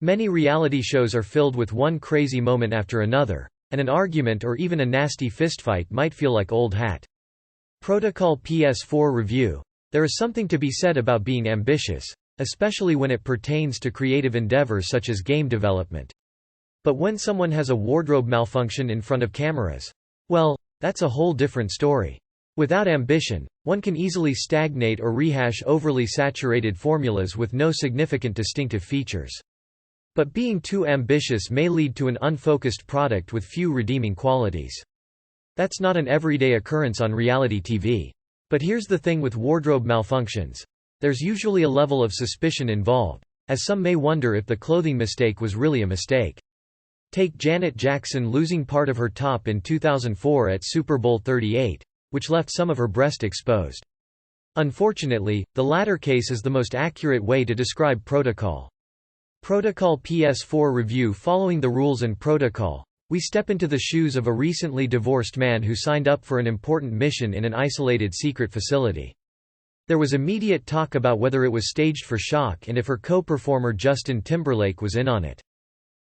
Many reality shows are filled with one crazy moment after another, and an argument or even a nasty fistfight might feel like old hat. Protocol PS4 review. There is something to be said about being ambitious, especially when it pertains to creative endeavors such as game development. But when someone has a wardrobe malfunction in front of cameras, well, that's a whole different story. Without ambition, one can easily stagnate or rehash overly saturated formulas with no significant distinctive features. But being too ambitious may lead to an unfocused product with few redeeming qualities. That's not an everyday occurrence on reality TV. But here's the thing with wardrobe malfunctions. There's usually a level of suspicion involved, as some may wonder if the clothing mistake was really a mistake. Take Janet Jackson losing part of her top in 2004 at Super Bowl 38, which left some of her breast exposed. Unfortunately, the latter case is the most accurate way to describe protocol. Protocol PS4 review. Following the rules and protocol, we step into the shoes of a recently divorced man who signed up for an important mission in an isolated secret facility. There was immediate talk about whether it was staged for shock and if her co-performer Justin Timberlake was in on it.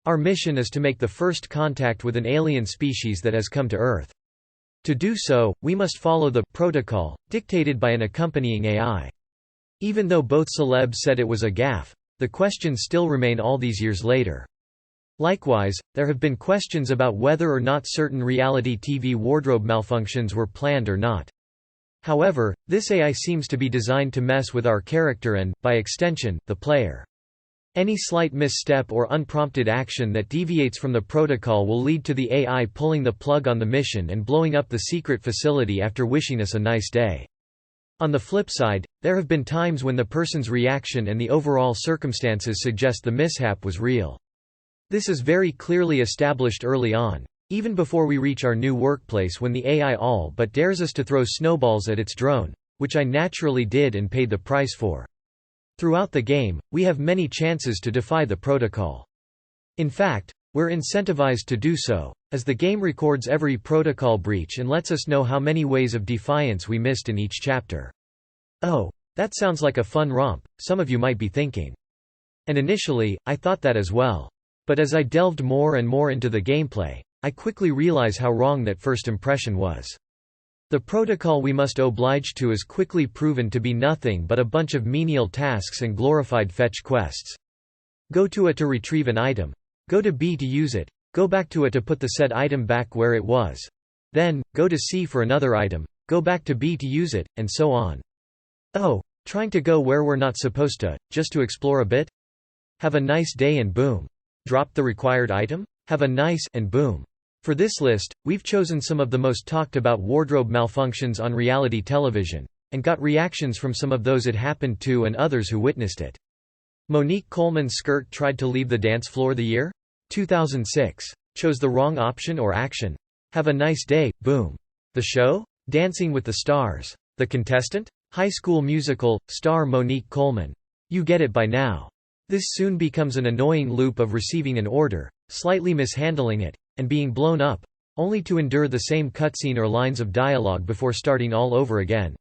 Our mission is to make the first contact with an alien species that has come to Earth. To do so, we must follow the protocol dictated by an accompanying AI. Even though both celebs said it was a gaffe, the questions still remain all these years later. Likewise, there have been questions about whether or not certain reality TV wardrobe malfunctions were planned or not. However, this AI seems to be designed to mess with our character and, by extension, the player. Any slight misstep or unprompted action that deviates from the protocol will lead to the AI pulling the plug on the mission and blowing up the secret facility after wishing us a nice day. On the flip side, there have been times when the person's reaction and the overall circumstances suggest the mishap was real. This is very clearly established early on, even before we reach our new workplace, when the AI all but dares us to throw snowballs at its drone, which I naturally did and paid the price for. Throughout the game, we have many chances to defy the protocol. In fact, we're incentivized to do so, as the game records every protocol breach and lets us know how many ways of defiance we missed in each chapter. Oh, that sounds like a fun romp, some of you might be thinking. And initially, I thought that as well. But as I delved more and more into the gameplay, I quickly realized how wrong that first impression was. The protocol we must oblige to is quickly proven to be nothing but a bunch of menial tasks and glorified fetch quests. Go to A to retrieve an item. Go to B to use it. Go back to A to put the said item back where it was. Then, go to C for another item. Go back to B to use it, and so on. Oh, trying to go where we're not supposed to, just to explore a bit? Have a nice day and boom. Drop the required item? Have a nice and boom. For this list, we've chosen some of the most talked about wardrobe malfunctions on reality television, and got reactions from some of those it happened to and others who witnessed it. Monique Coleman's skirt tried to leave the dance floor. The year? 2006. Chose the wrong option or action. Have a nice day, boom. The show? Dancing with the Stars. The contestant? High School Musical, star Monique Coleman. You get it by now. This soon becomes an annoying loop of receiving an order, slightly mishandling it, and being blown up, only to endure the same cutscene or lines of dialogue before starting all over again.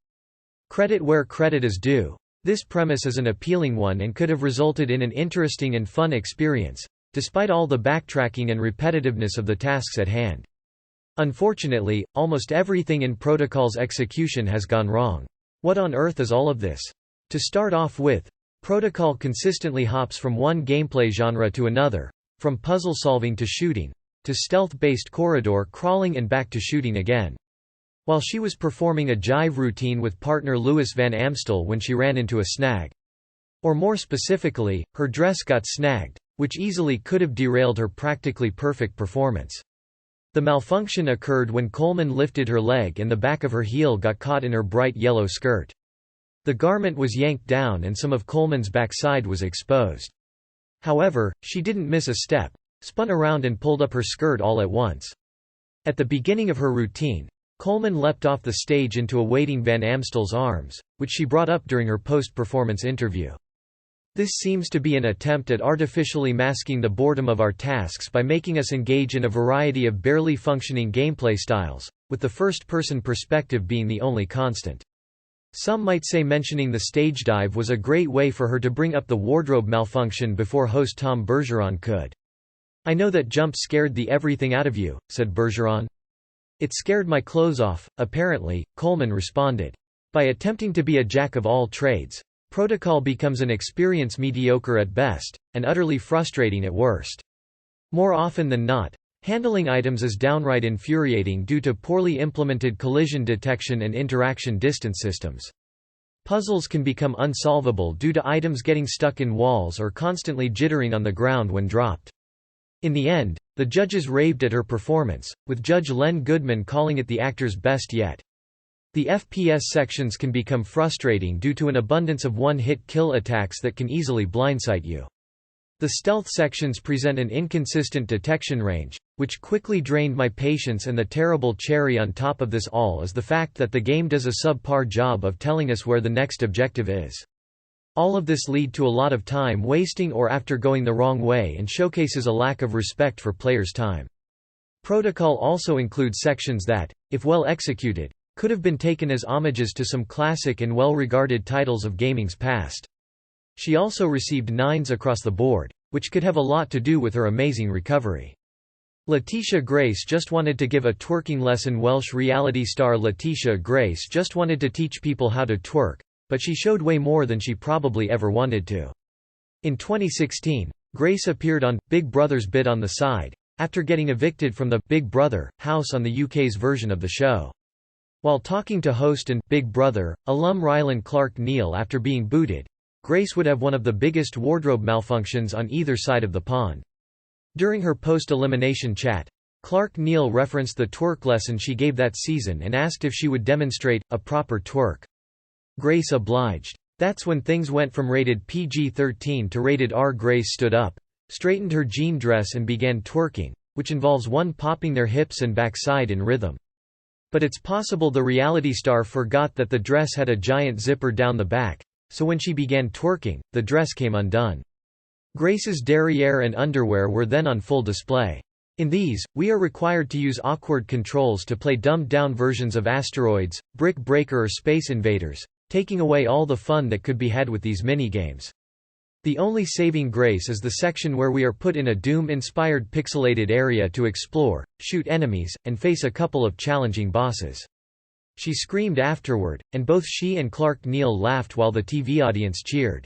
Credit where credit is due. This premise is an appealing one and could have resulted in an interesting and fun experience, despite all the backtracking and repetitiveness of the tasks at hand. Unfortunately, almost everything in Protocol's execution has gone wrong. What on earth is all of this? To start off with, Protocol consistently hops from one gameplay genre to another, from puzzle solving to shooting, to stealth-based corridor crawling and back to shooting again. While she was performing a jive routine with partner Louis Van Amstel when she ran into a snag. Or more specifically, her dress got snagged, which easily could have derailed her practically perfect performance. The malfunction occurred when Coleman lifted her leg and the back of her heel got caught in her bright yellow skirt. The garment was yanked down and some of Coleman's backside was exposed. However, she didn't miss a step, spun around and pulled up her skirt all at once. At the beginning of her routine, Coleman leapt off the stage into awaiting Van Amstel's arms, which she brought up during her post-performance interview. This seems to be an attempt at artificially masking the boredom of our tasks by making us engage in a variety of barely functioning gameplay styles, with the first-person perspective being the only constant. Some might say mentioning the stage dive was a great way for her to bring up the wardrobe malfunction before host Tom Bergeron could. "I know that jump scared the everything out of you," said Bergeron. "It scared my clothes off," apparently, Coleman responded. By attempting to be a jack of all trades, Protocol becomes an experience mediocre at best, and utterly frustrating at worst. More often than not, handling items is downright infuriating due to poorly implemented collision detection and interaction distance systems. Puzzles can become unsolvable due to items getting stuck in walls or constantly jittering on the ground when dropped. In the end, the judges raved at her performance, with Judge Len Goodman calling it the actor's best yet. The FPS sections can become frustrating due to an abundance of one-hit kill attacks that can easily blindsight you. The stealth sections present an inconsistent detection range, which quickly drained my patience, and the terrible cherry on top of this all is the fact that the game does a subpar job of telling us where the next objective is. All of this lead to a lot of time wasting or after going the wrong way and showcases a lack of respect for players' time. Protocol also includes sections that, if well executed, could have been taken as homages to some classic and well-regarded titles of gaming's past. She also received 9s across the board, which could have a lot to do with her amazing recovery. Lateysha Grace just wanted to give a twerking lesson. Welsh reality star Lateysha Grace just wanted to teach people how to twerk, but she showed way more than she probably ever wanted to. In 2016, Grace appeared on Big Brother's Bit on the Side, after getting evicted from the Big Brother house on the UK's version of the show. While talking to host and Big Brother alum Rylan Clark-Neil after being booted, Grace would have one of the biggest wardrobe malfunctions on either side of the pond. During her post-elimination chat, Clark-Neil referenced the twerk lesson she gave that season and asked if she would demonstrate a proper twerk. Grace obliged. That's when things went from rated PG-13 to rated R. Grace stood up, straightened her jean dress and began twerking, which involves one popping their hips and backside in rhythm. But it's possible the reality star forgot that the dress had a giant zipper down the back, so when she began twerking, the dress came undone. Grace's derriere and underwear were then on full display. In these, we are required to use awkward controls to play dumbed-down versions of Asteroids, Brick Breaker or Space Invaders, taking away all the fun that could be had with these minigames. The only saving grace is the section where we are put in a Doom-inspired pixelated area to explore, shoot enemies, and face a couple of challenging bosses. She screamed afterward, and both she and Clark-Neil laughed while the TV audience cheered.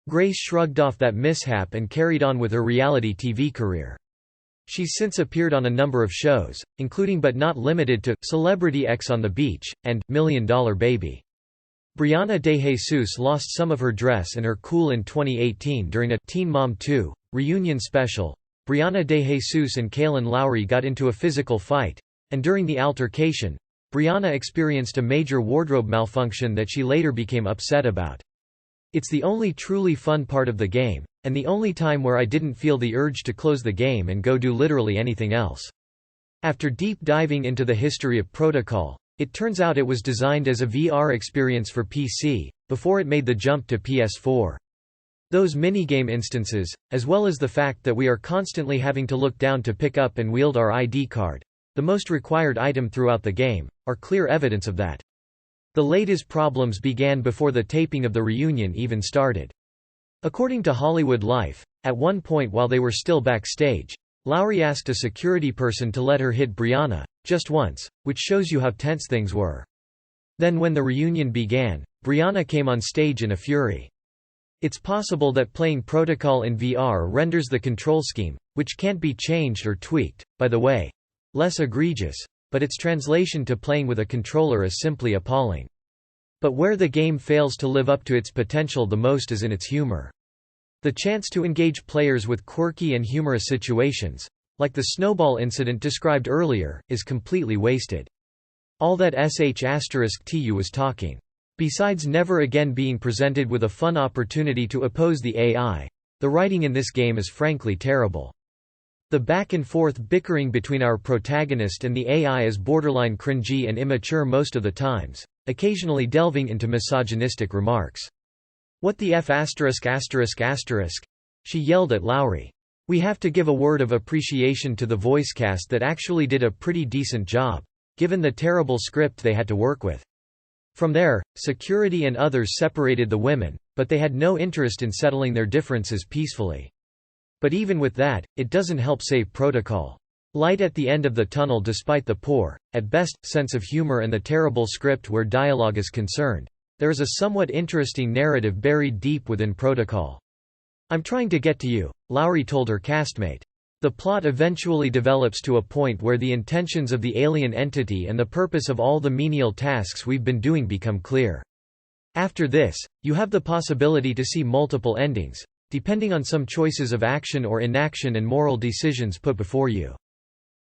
Grace shrugged off that mishap and carried on with her reality TV career. She's since appeared on a number of shows, including but not limited to Celebrity X on the Beach, and $1 Million Baby. Brianna De Jesus lost some of her dress and her cool in 2018 during a Teen Mom 2 reunion special. Brianna De Jesus and Kailyn Lowry got into a physical fight, and during the altercation, Brianna experienced a major wardrobe malfunction that she later became upset about. It's the only truly fun part of the game, and the only time where I didn't feel the urge to close the game and go do literally anything else. After deep diving into the history of Protocol, it turns out it was designed as a VR experience for PC, before it made the jump to PS4. Those minigame instances, as well as the fact that we are constantly having to look down to pick up and wield our ID card, the most required item throughout the game, are clear evidence of that. The latest problems began before the taping of the reunion even started. According to Hollywood Life, at one point while they were still backstage, Lowry asked a security person to let her hit Brianna, just once, which shows you how tense things were. Then when the reunion began, Brianna came on stage in a fury. It's possible that playing Protocol in VR renders the control scheme, which can't be changed or tweaked, by the way, less egregious, but its translation to playing with a controller is simply appalling. But where the game fails to live up to its potential the most is in its humor. The chance to engage players with quirky and humorous situations, like the snowball incident described earlier, is completely wasted. All that **tu was talking. Besides never again being presented with a fun opportunity to oppose the AI, the writing in this game is frankly terrible. The back-and-forth bickering between our protagonist and the AI is borderline cringy and immature most of the times, occasionally delving into misogynistic remarks. "What the F********", she yelled at Lowry. We have to give a word of appreciation to the voice cast that actually did a pretty decent job, given the terrible script they had to work with. From there, security and others separated the women, but they had no interest in settling their differences peacefully. But even with that, it doesn't help save protocol. Light at the end of the tunnel despite the poor, at best, sense of humor and the terrible script where dialogue is concerned. There is a somewhat interesting narrative buried deep within protocol. "I'm trying to get to you," Lowry told her castmate. The plot eventually develops to a point where the intentions of the alien entity and the purpose of all the menial tasks we've been doing become clear. After this, you have the possibility to see multiple endings, depending on some choices of action or inaction and moral decisions put before you.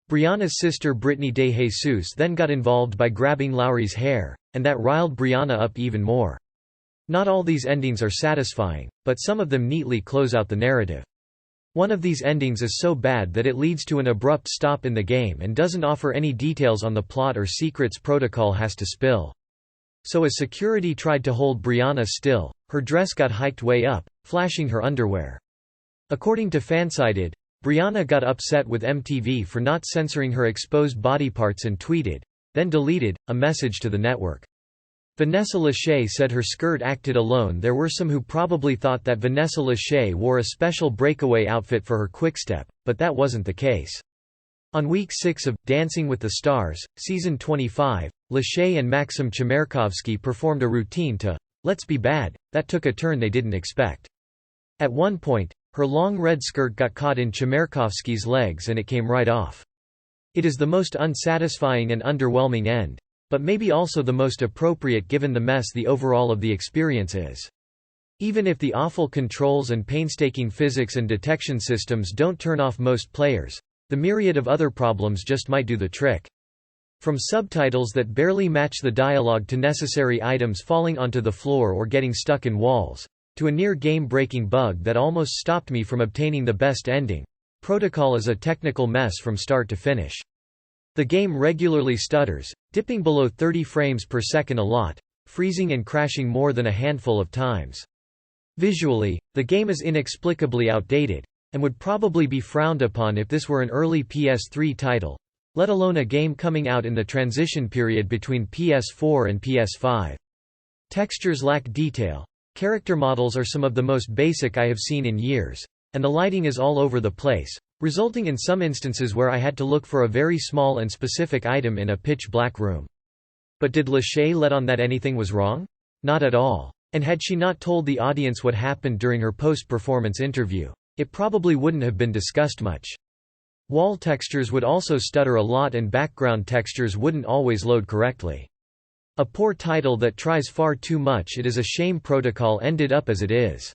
Brianna's sister Brittany De Jesus then got involved by grabbing Lowry's hair, and that riled Brianna up even more. Not all these endings are satisfying, but some of them neatly close out the narrative. One of these endings is so bad that it leads to an abrupt stop in the game and doesn't offer any details on the plot or secrets protocol has to spill. So as security tried to hold Brianna still, her dress got hiked way up, flashing her underwear. According to Fansided, Brianna got upset with MTV for not censoring her exposed body parts and tweeted, then deleted, a message to the network. Vanessa Lachey said her skirt acted alone. There were some who probably thought that Vanessa Lachey wore a special breakaway outfit for her quickstep, but that wasn't the case. On week 6 of Dancing with the Stars, season 25, Lachey and Maxim Chmerkovskiy performed a routine to Let's Be Bad that took a turn they didn't expect. At one point, her long red skirt got caught in Chmerkovskiy's legs and it came right off. It is the most unsatisfying and underwhelming end, but maybe also the most appropriate given the mess the overall of the experience is. Even if the awful controls and painstaking physics and detection systems don't turn off most players, the myriad of other problems just might do the trick. From subtitles that barely match the dialogue to necessary items falling onto the floor or getting stuck in walls, to a near game-breaking bug that almost stopped me from obtaining the best ending, Protocol is a technical mess from start to finish. The game regularly stutters, dipping below 30 frames per second a lot, freezing and crashing more than a handful of times. Visually, the game is inexplicably outdated, and would probably be frowned upon if this were an early PS3 title, let alone a game coming out in the transition period between PS4 and PS5. Textures lack detail. Character models are some of the most basic I have seen in years, and the lighting is all over the place, resulting in some instances where I had to look for a very small and specific item in a pitch-black room. But did Lachey let on that anything was wrong? Not at all. And had she not told the audience what happened during her post-performance interview, it probably wouldn't have been discussed much. Wall textures would also stutter a lot and background textures wouldn't always load correctly. A poor title that tries far too much. It is a shame Protocol ended up as it is.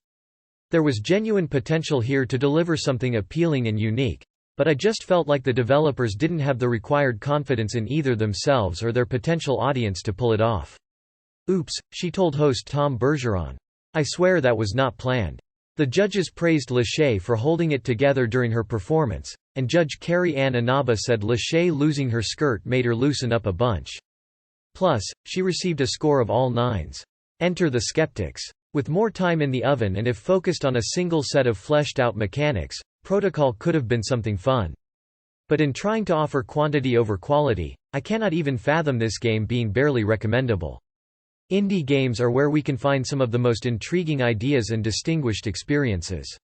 There was genuine potential here to deliver something appealing and unique, but I just felt like the developers didn't have the required confidence in either themselves or their potential audience to pull it off. Oops, she told host Tom Bergeron. I swear that was not planned. The judges praised Lachey for holding it together during her performance, and Judge Carrie Ann Inaba said Lachey losing her skirt made her loosen up a bunch. Plus, she received a score of all 9s. Enter the skeptics. With more time in the oven and if focused on a single set of fleshed-out mechanics, Protocol could have been something fun. But in trying to offer quantity over quality, I cannot even fathom this game being barely recommendable. Indie games are where we can find some of the most intriguing ideas and distinguished experiences.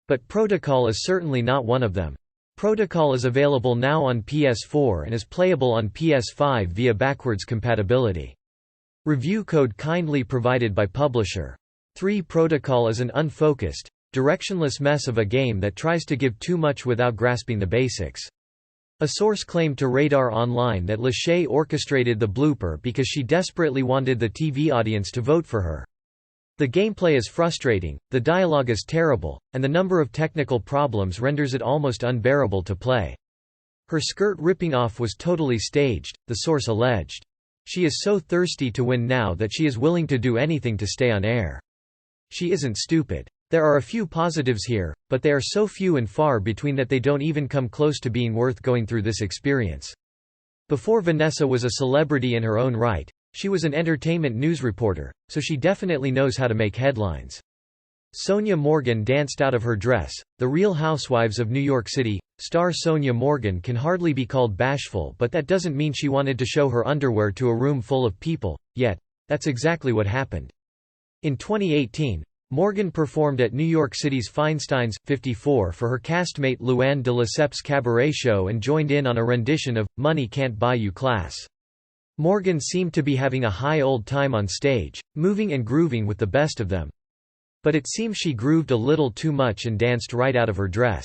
But Protocol is certainly not one of them. Protocol is available now on PS4 and is playable on PS5 via backwards compatibility. Review code kindly provided by publisher. 3 Protocol is an unfocused, directionless mess of a game that tries to give too much without grasping the basics. A source claimed to Radar Online that Lachey orchestrated the blooper because she desperately wanted the TV audience to vote for her. The gameplay is frustrating, the dialogue is terrible, and the number of technical problems renders it almost unbearable to play. Her skirt ripping off was totally staged, the source alleged. She is so thirsty to win now that she is willing to do anything to stay on air. She isn't stupid. There are a few positives here, but they are so few and far between that they don't even come close to being worth going through this experience. Before Vanessa was a celebrity in her own right, she was an entertainment news reporter, so she definitely knows how to make headlines. Sonia Morgan danced out of her dress. The Real Housewives of New York City star Sonia Morgan can hardly be called bashful, but that doesn't mean she wanted to show her underwear to a room full of people, yet. That's exactly what happened. In 2018, Morgan performed at New York City's Feinstein's 54 for her castmate Luann de Lesseps' cabaret show and joined in on a rendition of Money Can't Buy You Class. Morgan seemed to be having a high old time on stage, moving and grooving with the best of them. But it seems she grooved a little too much and danced right out of her dress.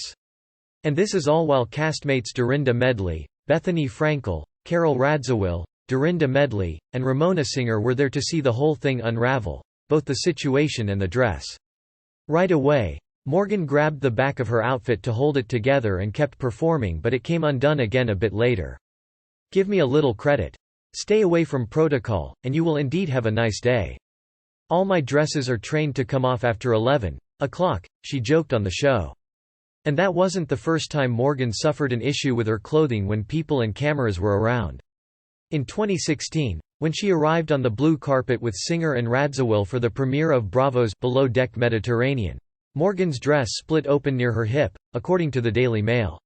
And this is all while castmates Dorinda Medley, Bethany Frankel, Carol Radziwill, Dorinda Medley, and Ramona Singer were there to see the whole thing unravel, both the situation and the dress. Right away, Morgan grabbed the back of her outfit to hold it together and kept performing, but it came undone again a bit later. Give me a little credit. Stay away from protocol, and you will indeed have a nice day. All my dresses are trained to come off after 11 o'clock, she joked on the show. And that wasn't the first time Morgan suffered an issue with her clothing when people and cameras were around. In 2016, when she arrived on the blue carpet with Singer and Radziwill for the premiere of Bravo's Below Deck Mediterranean, Morgan's dress split open near her hip, according to the Daily Mail.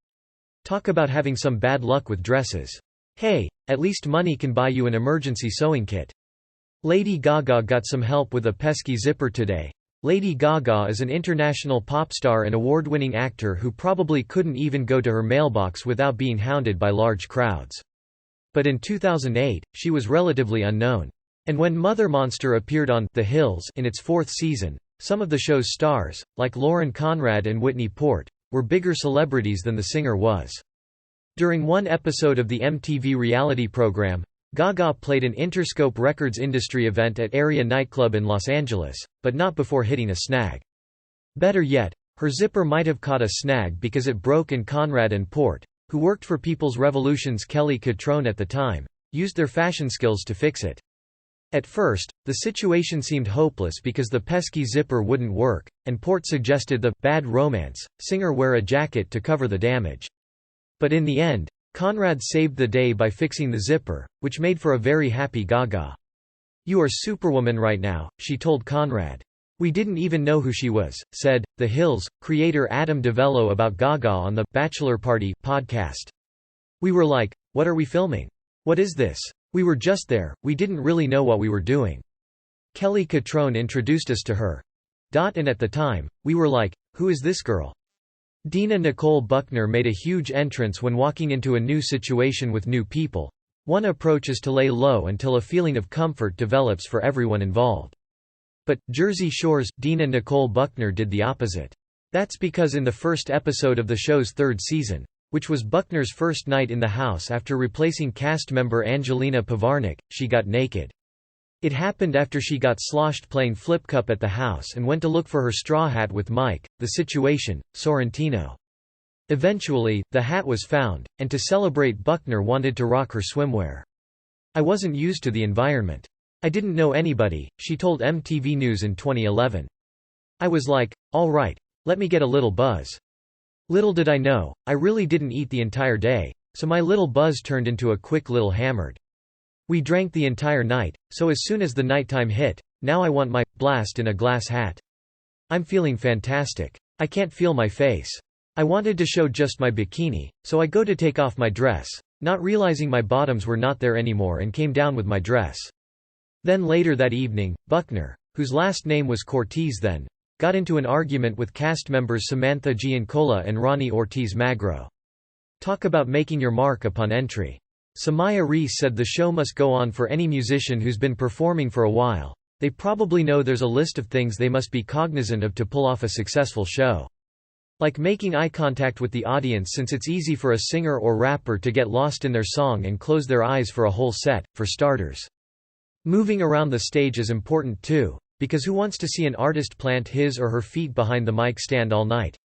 Talk about having some bad luck with dresses. Hey, at least money can buy you an emergency sewing kit. Lady Gaga got some help with a pesky zipper today. Lady Gaga is an international pop star and award-winning actor who probably couldn't even go to her mailbox without being hounded by large crowds. But in 2008, she was relatively unknown. And when Mother Monster appeared on The Hills in its 4th season, some of the show's stars, like Lauren Conrad and Whitney Port, were bigger celebrities than the singer was. During one episode of the MTV reality program, Gaga played an Interscope Records industry event at Area Nightclub in Los Angeles, but not before hitting a snag. Better yet, her zipper might have caught a snag because it broke, and Conrad and Port, who worked for People's Revolution's Kelly Cutrone at the time, used their fashion skills to fix it. At first, the situation seemed hopeless because the pesky zipper wouldn't work, and Port suggested the bad romance singer wear a jacket to cover the damage. But in the end, Conrad saved the day by fixing the zipper, which made for a very happy Gaga. "You are Superwoman right now," she told Conrad. "We didn't even know who she was," said The Hills creator Adam DeVello about Gaga on the Bachelor Party podcast. "We were like, what are we filming? What is this? We were just there, we didn't really know what we were doing. Kelly Cutrone introduced us to her. And at the time, we were like, who is this girl?" Dina Nicole Buckner made a huge entrance when walking into a new situation with new people. One approach is to lay low until a feeling of comfort develops for everyone involved. But, Jersey Shore's Dina Nicole Buckner did the opposite. That's because in the first episode of the show's 3rd season, which was Buckner's first night in the house after replacing cast member Angelina Pivarnik, she got naked. It happened after she got sloshed playing flip cup at the house and went to look for her straw hat with Mike, the situation, Sorrentino. Eventually, the hat was found, and to celebrate, Buckner wanted to rock her swimwear. "I wasn't used to the environment. I didn't know anybody," she told MTV News in 2011. "I was like, all right, let me get a little buzz. Little did I know, I really didn't eat the entire day, so my little buzz turned into a quick little hammered. We drank the entire night, so as soon as the nighttime hit, now I want my blast in a glass hat. I'm feeling fantastic. I can't feel my face. I wanted to show just my bikini, so I go to take off my dress, not realizing my bottoms were not there anymore, and came down with my dress." Then later that evening, Buckner, whose last name was Cortez then, got into an argument with cast members Samantha Giancola and Ronnie Ortiz Magro. Talk about making your mark upon entry. Samaya Reese said the show must go on for any musician who's been performing for a while. They probably know there's a list of things they must be cognizant of to pull off a successful show. Like making eye contact with the audience, since it's easy for a singer or rapper to get lost in their song and close their eyes for a whole set, for starters. Moving around the stage is important too, because who wants to see an artist plant his or her feet behind the mic stand all night?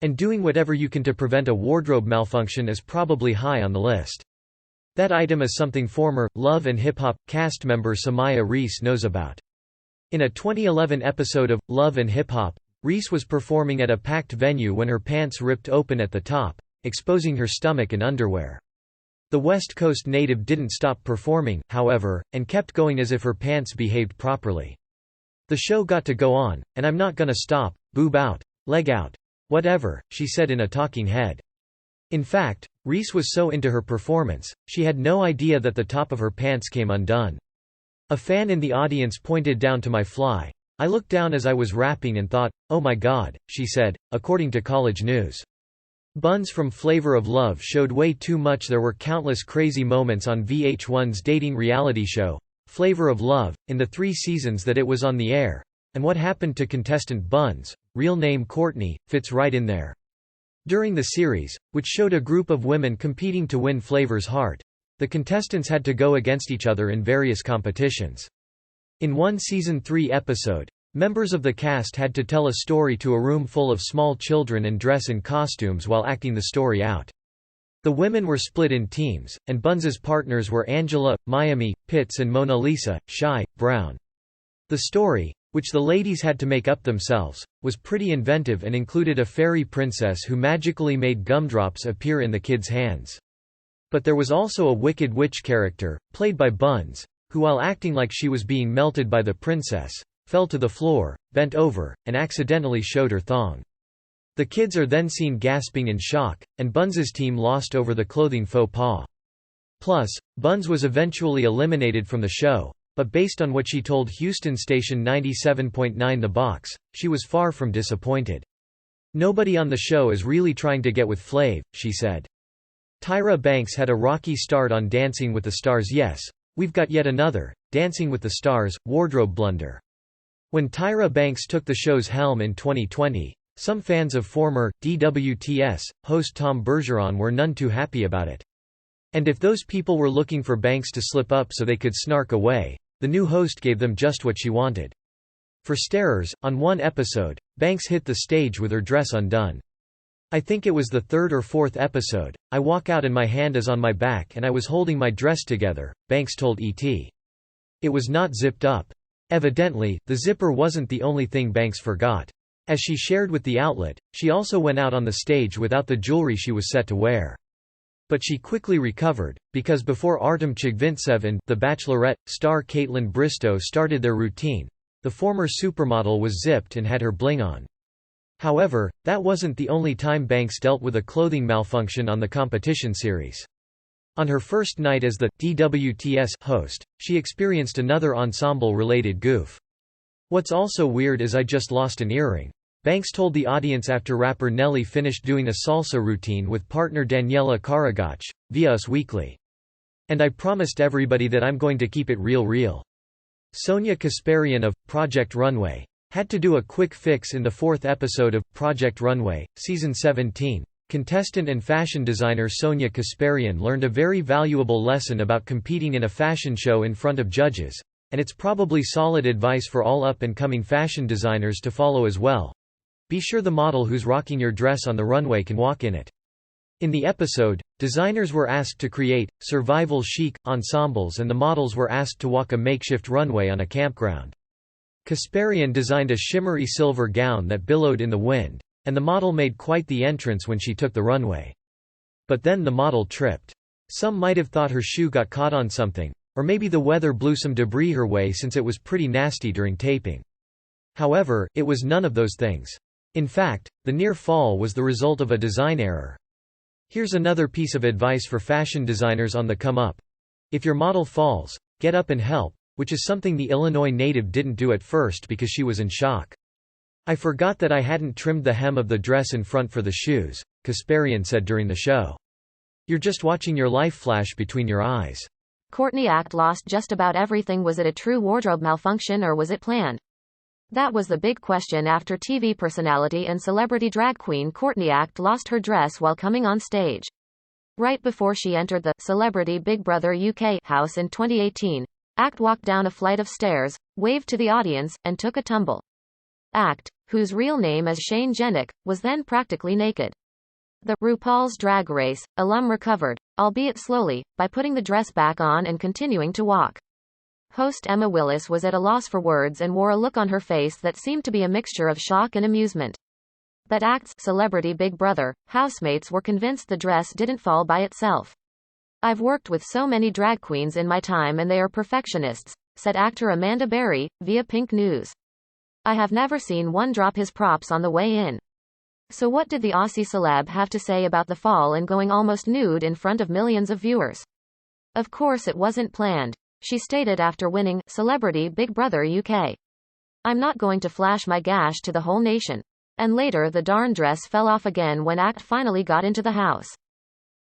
And doing whatever you can to prevent a wardrobe malfunction is probably high on the list. That item is something former Love and Hip Hop cast member Samaya Reese knows about. In a 2011 episode of Love and Hip Hop, Reese was performing at a packed venue when her pants ripped open at the top, exposing her stomach and underwear. The West Coast native didn't stop performing, however, and kept going as if her pants behaved properly. "The show got to go on, and I'm not gonna stop, boob out, leg out. Whatever," she said in a talking head. In fact, Reese was so into her performance, she had no idea that the top of her pants came undone. A fan in the audience pointed down to my fly. I looked down as I was rapping and thought, "Oh my God," she said, according to College News. Buns from Flavor of Love showed way too much. There were countless crazy moments on VH1's dating reality show, Flavor of Love, in the 3 seasons that it was on the air. And what happened to contestant Buns, real name Courtney, fits right in there. During the series, which showed a group of women competing to win Flavor's heart, the contestants had to go against each other in various competitions. In one Season 3 episode, members of the cast had to tell a story to a room full of small children and dress in costumes while acting the story out. The women were split in teams, and Buns's partners were Angela, Miami, Pitts and Mona Lisa, Shy, Brown. The story, which the ladies had to make up themselves, was pretty inventive and included a fairy princess who magically made gumdrops appear in the kids' hands. But there was also a wicked witch character, played by Buns, who while acting like she was being melted by the princess, fell to the floor, bent over, and accidentally showed her thong. The kids are then seen gasping in shock, and Buns's team lost over the clothing faux pas. Plus, Buns was eventually eliminated from the show, but based on what she told Houston station 97.9 The Box, she was far from disappointed. "Nobody on the show is really trying to get with Flav," she said. Tyra Banks had a rocky start on Dancing with the Stars. Yes, we've got yet another Dancing with the Stars wardrobe blunder. When Tyra Banks took the show's helm in 2020, some fans of former DWTS host Tom Bergeron were none too happy about it. And if those people were looking for Banks to slip up so they could snark away, the new host gave them just what she wanted. For starters, on one episode, Banks hit the stage with her dress undone. I think it was the 3rd or 4th episode. I walk out and my hand is on my back and I was holding my dress together, Banks told ET. It was not zipped up. Evidently, the zipper wasn't the only thing Banks forgot. As she shared with the outlet, she also went out on the stage without the jewelry she was set to wear. But she quickly recovered, because before Artem Chigvintsev and The Bachelorette star Kaitlyn Bristow started their routine, the former supermodel was zipped and had her bling on. However, that wasn't the only time Banks dealt with a clothing malfunction on the competition series. On her first night as the DWTS host, she experienced another ensemble-related goof. "What's also weird is I just lost an earring," Banks told the audience after rapper Nelly finished doing a salsa routine with partner Daniela Karagach, via Us Weekly. "And I promised everybody that I'm going to keep it real." Sonia Kasparian of Project Runway had to do a quick fix in the 4th episode of Project Runway, Season 17. Contestant and fashion designer Sonia Kasparian learned a very valuable lesson about competing in a fashion show in front of judges, and it's probably solid advice for all up-and-coming fashion designers to follow as well. Be sure the model who's rocking your dress on the runway can walk in it. In the episode, designers were asked to create survival chic ensembles and the models were asked to walk a makeshift runway on a campground. Kasparian designed a shimmery silver gown that billowed in the wind, and the model made quite the entrance when she took the runway. But then the model tripped. Some might have thought her shoe got caught on something, or maybe the weather blew some debris her way since it was pretty nasty during taping. However, it was none of those things. In fact, the near fall was the result of a design error. Here's another piece of advice for fashion designers on the come-up. If your model falls, get up and help, which is something the Illinois native didn't do at first because she was in shock. "I forgot that I hadn't trimmed the hem of the dress in front for the shoes," Kasparian said during the show. "You're just watching your life flash between your eyes." Courtney Act lost just about everything. Was it a true wardrobe malfunction or was it planned? That was the big question after TV personality and celebrity drag queen Courtney Act lost her dress while coming on stage. Right before she entered the Celebrity Big Brother UK house in 2018, Act walked down a flight of stairs, waved to the audience, and took a tumble. Act, whose real name is Shane Jenick, was then practically naked. The RuPaul's Drag Race alum recovered, albeit slowly, by putting the dress back on and continuing to walk. Host Emma Willis was at a loss for words and wore a look on her face that seemed to be a mixture of shock and amusement. But Act's Celebrity Big Brother housemates were convinced the dress didn't fall by itself. "I've worked with so many drag queens in my time and they are perfectionists," said actor Amanda Berry, via Pink News. "I have never seen one drop his props on the way in." So what did the Aussie celeb have to say about the fall and going almost nude in front of millions of viewers? Of course it wasn't planned. she stated after winning Celebrity Big Brother UK. "I'm not going to flash my gash to the whole nation." And later the darn dress fell off again when Act finally got into the house.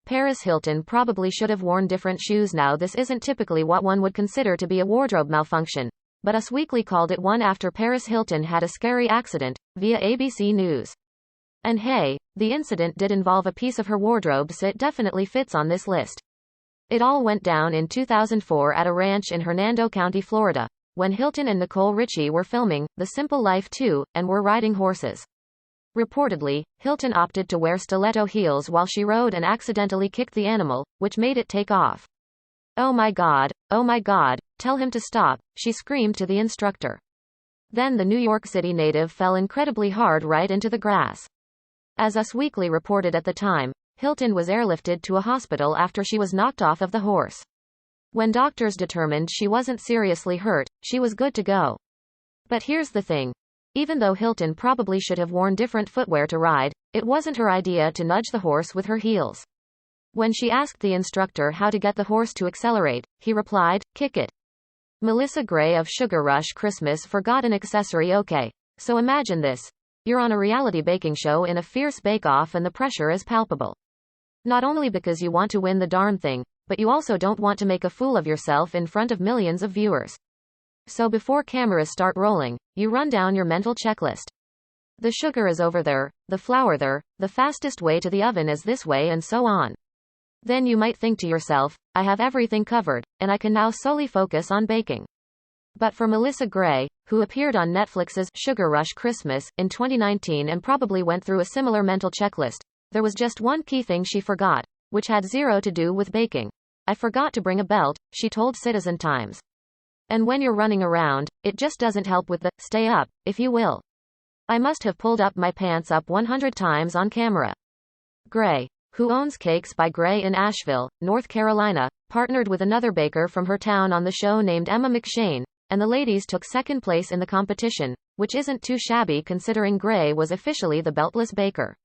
Paris Hilton probably should have worn different shoes. Now this isn't typically what one would consider to be a wardrobe malfunction, but Us Weekly called it one after Paris Hilton had a scary accident, via ABC News. And hey, the incident did involve a piece of her wardrobe, so it definitely fits on this list. It all went down in 2004 at a ranch in Hernando County, Florida, when Hilton and Nicole Richie were filming The Simple Life 2, and were riding horses. Reportedly, Hilton opted to wear stiletto heels while she rode and accidentally kicked the animal, which made it take off. Oh my God, tell him to stop," she screamed to the instructor. Then the New York City native fell incredibly hard right into the grass. As Us Weekly reported at the time, Hilton was airlifted to a hospital after she was knocked off of the horse. When doctors determined she wasn't seriously hurt, she was good to go. But here's the thing. Even though Hilton probably should have worn different footwear to ride, it wasn't her idea to nudge the horse with her heels. When she asked the instructor how to get the horse to accelerate, he replied, "Kick it." Melissa Gray of Sugar Rush Christmas forgot an accessory. Okay, so imagine this. You're on a reality baking show in a fierce bake-off and the pressure is palpable. Not only because you want to win the darn thing, but you also don't want to make a fool of yourself in front of millions of viewers. So before cameras start rolling, you run down your mental checklist. The sugar is over there, the flour there, the fastest way to the oven is this way, and so on. Then you might think to yourself, I have everything covered, and I can now solely focus on baking. But for Melissa Gray, who appeared on Netflix's Sugar Rush Christmas in 2019 and probably went through a similar mental checklist, there was just one key thing she forgot, which had zero to do with baking. "I forgot to bring a belt," she told Citizen Times. And when you're running around, it just doesn't help with the stay up, if you will. "I must have pulled up my pants up 100 times on camera." Gray, who owns Cakes by Gray in Asheville, North Carolina, partnered with another baker from her town on the show named Emma McShane, and the ladies took second place in the competition, which isn't too shabby considering Gray was officially the beltless baker.